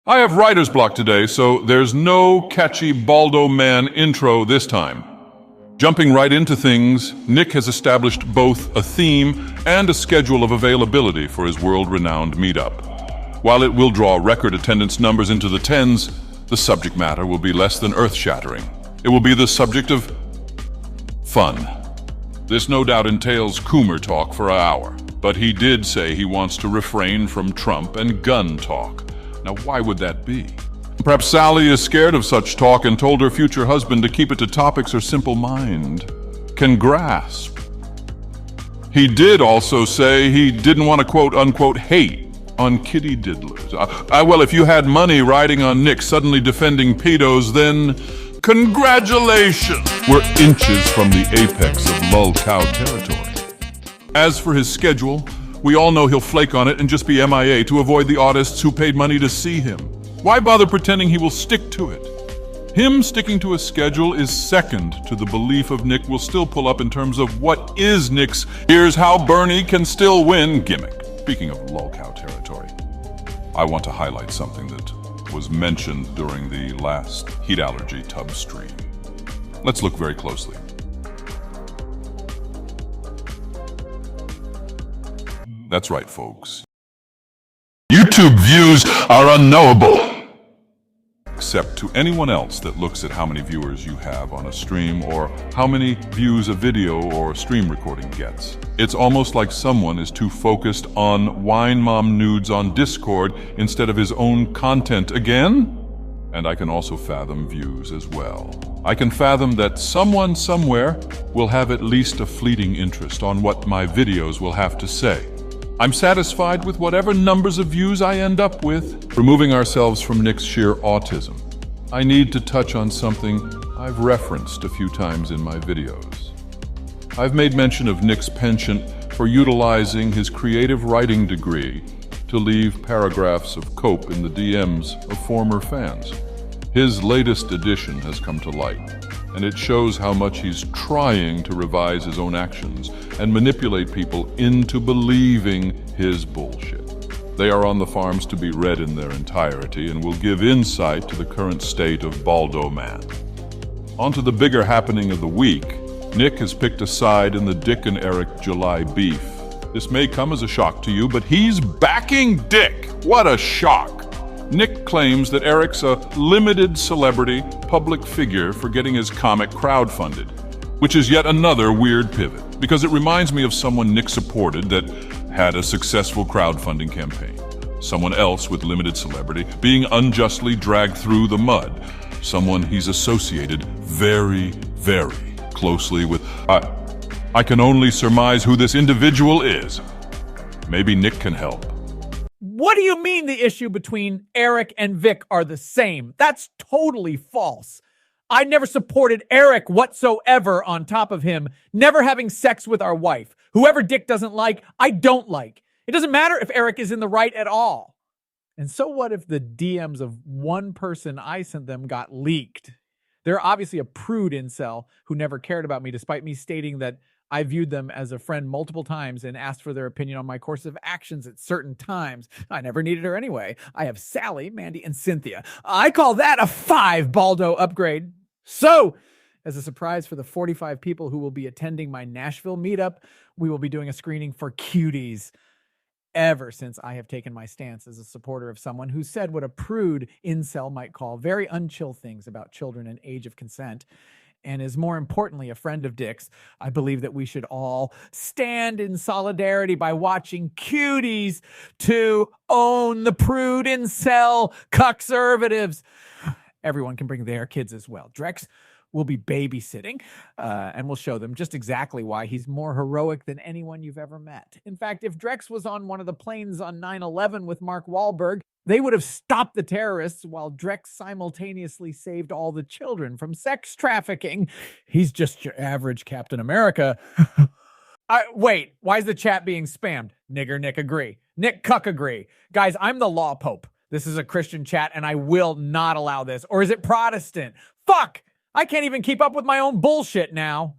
I have writer's block today, so there's no catchy Baldo Man intro this time. Jumping right into things, Nick has established both a theme and a schedule of availability for his world-renowned meetup. While it will draw record attendance numbers into the tens, the subject matter will be less than earth-shattering. It will be the subject of fun. This no doubt entails Coomer talk for an hour, but he did say he wants to refrain from Trump and gun talk. Now, why would that be? Perhaps Sally is scared of such talk and told her future husband to keep it to topics her simple mind can grasp. He did also say he didn't want to quote-unquote hate on kitty diddlers. Well, if you had money riding on Nick suddenly defending pedos, then congratulations! We're inches from the apex of lull cow territory. As for his schedule, we all know he'll flake on it and just be MIA to avoid the artists who paid money to see him. Why bother pretending he will stick to it? Him sticking to a schedule is second to the belief of Nick will still pull up in terms of what is Nick's "here's how Bernie can still win" gimmick. Speaking of lolcow territory, I want to highlight something that was mentioned during the last heat allergy tub stream. Let's look very closely. That's right, folks. YouTube views are unknowable. Except to anyone else that looks at how many viewers you have on a stream or how many views a video or stream recording gets. It's almost like someone is too focused on wine mom nudes on Discord instead of his own content again. And I can also fathom views as well. I can fathom that someone somewhere will have at least a fleeting interest on what my videos will have to say. I'm satisfied with whatever numbers of views I end up with. Removing ourselves from Nick's sheer autism, I need to touch on something I've referenced a few times in my videos. I've made mention of Nick's penchant for utilizing his creative writing degree to leave paragraphs of cope in the DMs of former fans. His latest edition has come to light, and it shows how much he's trying to revise his own actions and manipulate people into believing his bullshit. They are on the farms to be read in their entirety and will give insight to the current state of Baldo Man. On to the bigger happening of the week. Nick has picked a side in the Dick and Eric July beef. This may come as a shock to you, but he's backing Dick. What a shock! Nick claims that Eric's a limited celebrity public figure for getting his comic crowdfunded, which is yet another weird pivot, because it reminds me of someone Nick supported that had a successful crowdfunding campaign. Someone else with limited celebrity being unjustly dragged through the mud. Someone he's associated very, very closely with. I can only surmise who this individual is. Maybe Nick can help. What do you mean the issue between Eric and Vic are the same? That's totally false. I never supported Eric whatsoever on top of him never having sex with our wife. Whoever Dick doesn't like, I don't like. It doesn't matter if Eric is in the right at all. And so what if the DMs of one person I sent them got leaked? They're obviously a prude incel who never cared about me despite me stating that I viewed them as a friend multiple times and asked for their opinion on my course of actions at certain times. I never needed her anyway. I have Sally, Mandy, and Cynthia. I call that a 5 Baldo upgrade. So, as a surprise for the 45 people who will be attending my Nashville meetup, we will be doing a screening for Cuties. Ever since I have taken my stance as a supporter of someone who said what a prude incel might call very unchill things about children and age of consent, and is more importantly a friend of Dick's, I believe that we should all stand in solidarity by watching Cuties to own the prude incel cuckservatives. Everyone can bring their kids as well. Drex will be babysitting, and we'll show them just exactly why he's more heroic than anyone you've ever met. In fact, if Drex was on one of the planes on 9/11 with Mark Wahlberg, they would have stopped the terrorists while Drex simultaneously saved all the children from sex trafficking. He's just your average Captain America. Wait, why is the chat being spammed? Nigger Nick agree. Nick Cuck agree. Guys, I'm the law pope. This is a Christian chat, and I will not allow this. Or is it Protestant? Fuck! I can't even keep up with my own bullshit now.